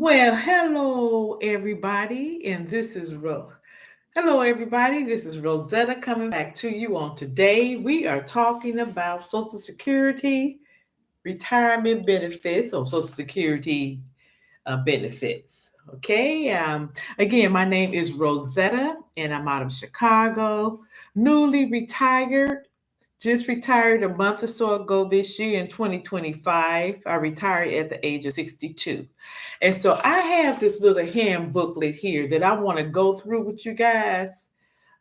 Well, hello everybody, and this is Hello everybody, this is Rosetta coming back to you on today. We are talking about Social Security retirement benefits or Social Security benefits. Okay, again, my name is Rosetta, and I'm out of Chicago, newly retired. Just retired a month or so ago this year in 2025. I retired at the age of 62. And so I have this little hand booklet here that I want to go through with you guys.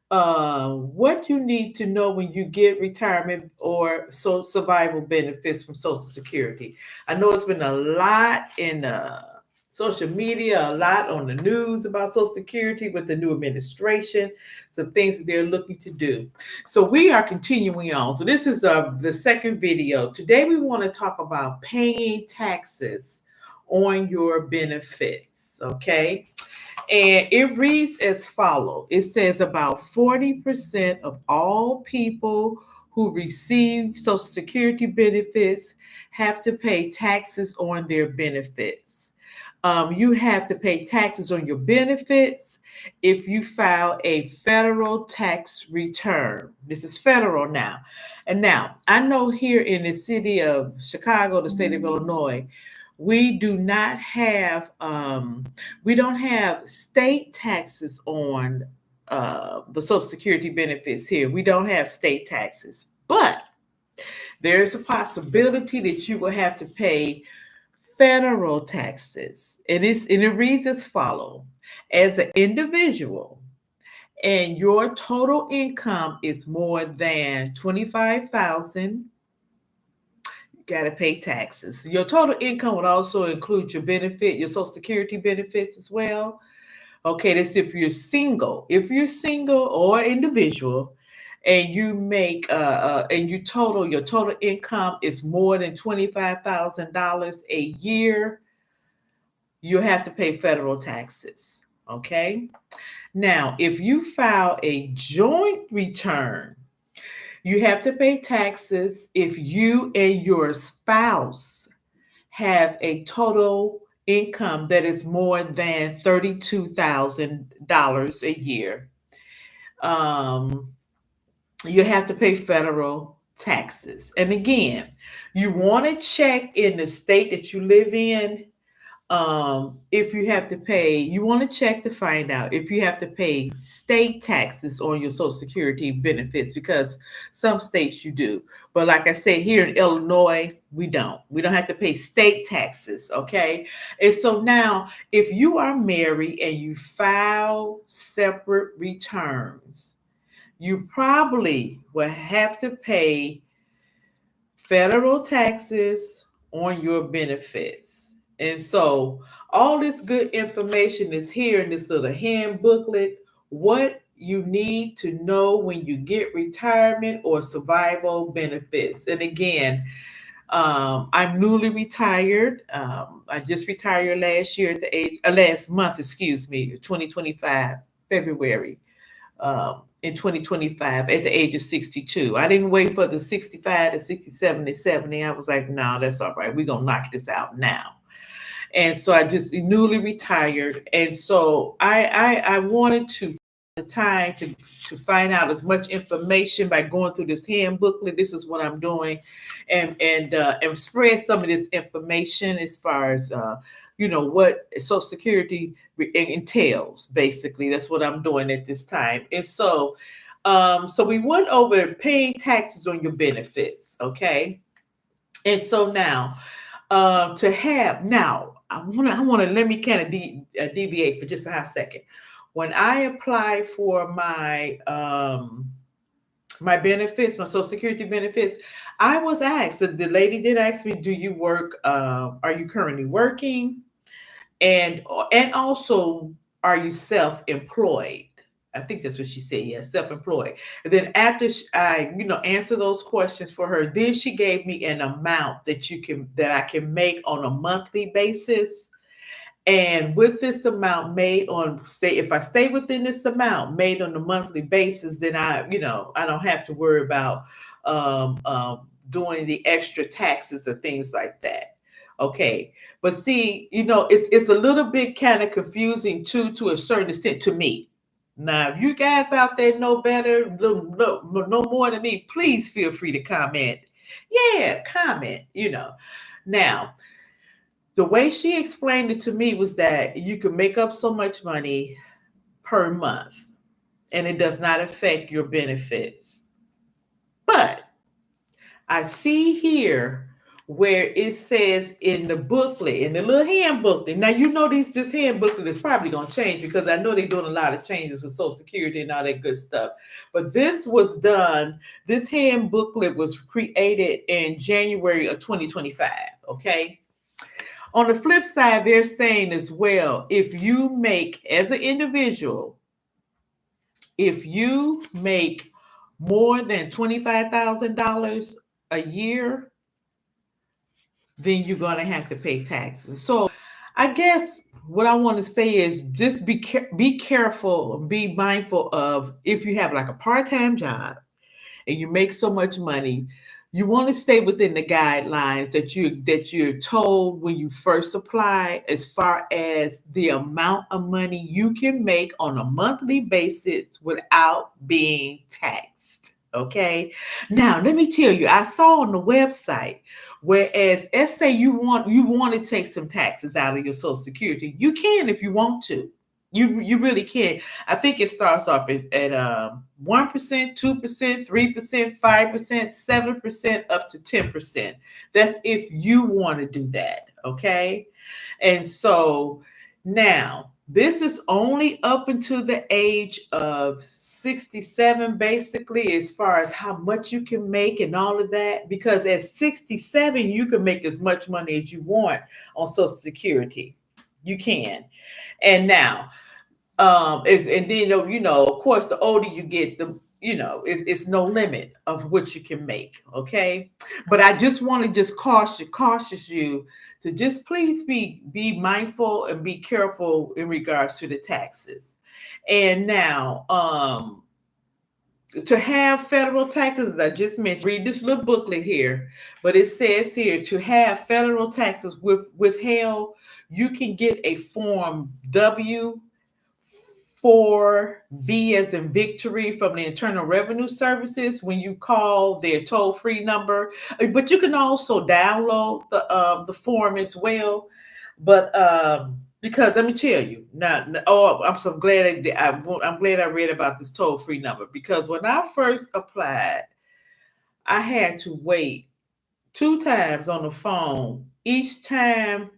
What you need to know when you get retirement or survival benefits from Social Security. I know it's been a lot in social media, a lot on the news about Social Security with the new administration, some things that they're looking to do. So we are continuing on. So this is the second video. Today we want to talk about paying taxes on your benefits. Okay. And it reads as follows. It says about 40% of all people who receive Social Security benefits have to pay taxes on their benefits. You have to pay taxes on your benefits if you file a federal tax return. This is federal now. And now, I know here in the city of Chicago, the state of Illinois, we do not have we don't have state taxes on the Social Security benefits here. We don't have state taxes, but there is a possibility that you will have to pay federal taxes, and it reads as follows: as an individual, and your total income is more than 25,000, got to pay taxes. Your total income would also include your benefit, your Social Security benefits as well. Okay, that's if you're single. If you're single or individual, and you make and you total your total income is more than $25,000 a year, you have to pay federal taxes. Okay. Now, if you file a joint return, you have to pay taxes if you and your spouse have a total income that is more than $32,000 a year. Um, you have to pay federal taxes. And again, you want to check in the state that you live in. If you have to pay, you want to check to find out if you have to pay state taxes on your Social Security benefits, because some states you do. But like I said, here in Illinois, we don't. We don't have to pay state taxes. Okay. And so now, if you are married and you file separate returns, you probably will have to pay federal taxes on your benefits. And so all this good information is here in this little hand booklet. What you need to know when you get retirement or survival benefits. And again, I'm newly retired. I just retired last year at the age, last month, excuse me, 2025, February. In 2025 at the age of 62. I didn't wait for the 65 to 67 to 70. I was like, no, that's all right. We're going to knock this out now. And so I just newly retired. And so I wanted to the time to find out as much information by going through this hand booklet. This is what I'm doing, and spread some of this information as far as what Social Security entails. Basically, that's what I'm doing at this time. And so, so we went over paying taxes on your benefits. Okay, and so now, to have now. I want to let me kind of deviate for just a hot second. When I applied for my benefits, my Social Security benefits, I was asked. The lady did ask me, "Do you work? Are you currently working? And and also, are you self-employed?" I think that's what she said. Yes, self-employed. And then after I, answer those questions for her, then she gave me an amount that I can make on a monthly basis. And with this amount made on stay, if I stay within this amount made on a monthly basis, then I don't have to worry about doing the extra taxes or things like that. Okay. But see, it's a little bit kind of confusing too, to a certain extent to me. Now, if you guys out there know better, no more than me, please feel free to comment. Yeah, comment. Now, the way she explained it to me was that you can make up so much money per month and it does not affect your benefits. But I see here where it says in the booklet, in the little hand booklet. Now this hand booklet is probably gonna change because I know they're doing a lot of changes with Social Security and all that good stuff. But this hand booklet was created in January of 2025. Okay. On the flip side, they're saying as well, if you make as an individual, if you make more than $25,000 a year, then you're going to have to pay taxes. So I guess what I want to say is just be careful, be mindful of if you have like a part-time job and you make so much money, you want to stay within the guidelines that you're told when you first apply, as far as the amount of money you can make on a monthly basis without being taxed. Okay. Now let me tell you, I saw on the website, whereas let's say you want to take some taxes out of your Social Security, you can if you want to. You really can. I think it starts off at 1%, 2%, 3%, 5%, 7%, up to 10%. That's if you want to do that. Okay. And so now this is only up until the age of 67, basically, as far as how much you can make and all of that. Because at 67, you can make as much money as you want on Social Security. You can. And now, is and then of course, the older you get, it's no limit of what you can make. Okay. But I just want to just cautious you to just please be mindful and be careful in regards to the taxes. And now, to have federal taxes, as I just mentioned, read this little booklet here, but it says here, to have federal taxes withheld, you can get a form W4V as in victory from the Internal Revenue Services when you call their toll-free number. But you can also download the form as well. But because let me tell you now, oh, I'm so glad I'm glad I read about this toll-free number, because when I first applied, I had to wait 2 times on the phone. Each time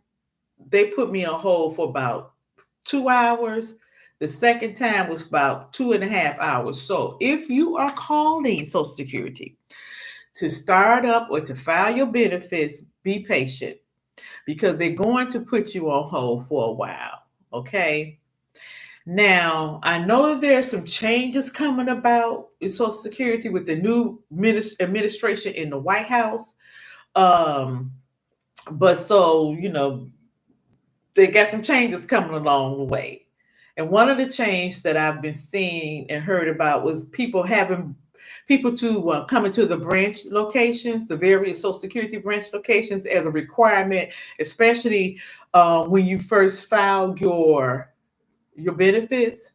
they put me on hold for about 2 hours. The second time was about 2.5 hours. So if you are calling Social Security to start up or to file your benefits, be patient, because they're going to put you on hold for a while. Okay. Now, I know that there are some changes coming about in Social Security with the new administration in the White House. Um, but so, they got some changes coming along the way. And one of the changes that I've been seeing and heard about was people to coming to the branch locations, the various Social Security branch locations, as a requirement, especially when you first file your benefits.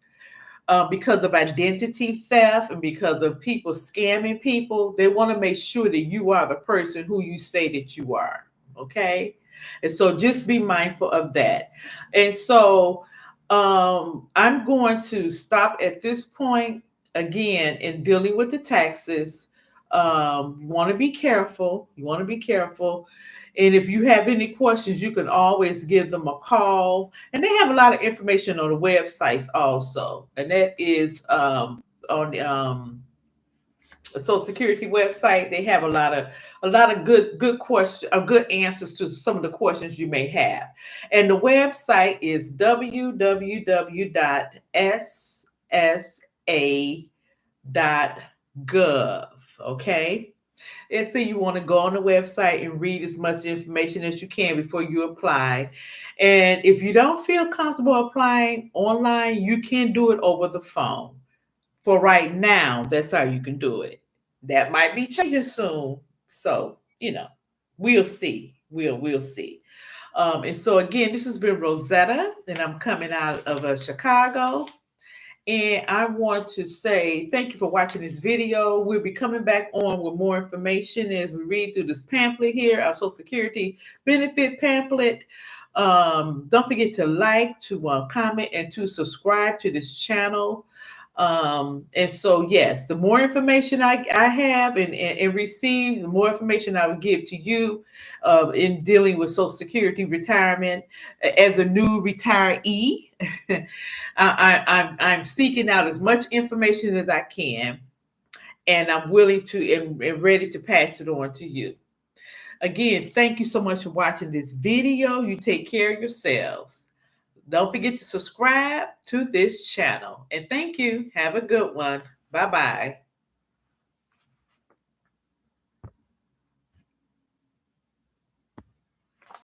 Because of identity theft and because of people scamming people, they want to make sure that you are the person who you say that you are. Okay. And so just be mindful of that. And so I'm going to stop at this point. Again, in dealing with the taxes, you want to be careful. You want to be careful. And if you have any questions, you can always give them a call. And they have a lot of information on the websites also. And that is on the Social Security website. They have a lot of good questions, good answers to some of the questions you may have. And the website is www.ssa.gov. Okay. And so you want to go on the website and read as much information as you can before you apply. And if you don't feel comfortable applying online, you can do it over the phone. For right now, that's how you can do it. That might be changing soon. So, we'll see. We'll see. And so again, this has been Rosetta, and I'm coming out of Chicago. And I want to say thank you for watching this video. We'll be coming back on with more information as we read through this pamphlet here, our Social Security benefit pamphlet. Don't forget to like, to comment, and to subscribe to this channel. And so, yes, the more information I have and receive, the more information I will give to you in dealing with Social Security retirement as a new retiree. I'm seeking out as much information as I can, and I'm willing to and ready to pass it on to you. Again, thank you so much for watching this video. You take care of yourselves. Don't forget to subscribe to this channel. And thank you. Have a good one. Bye-bye.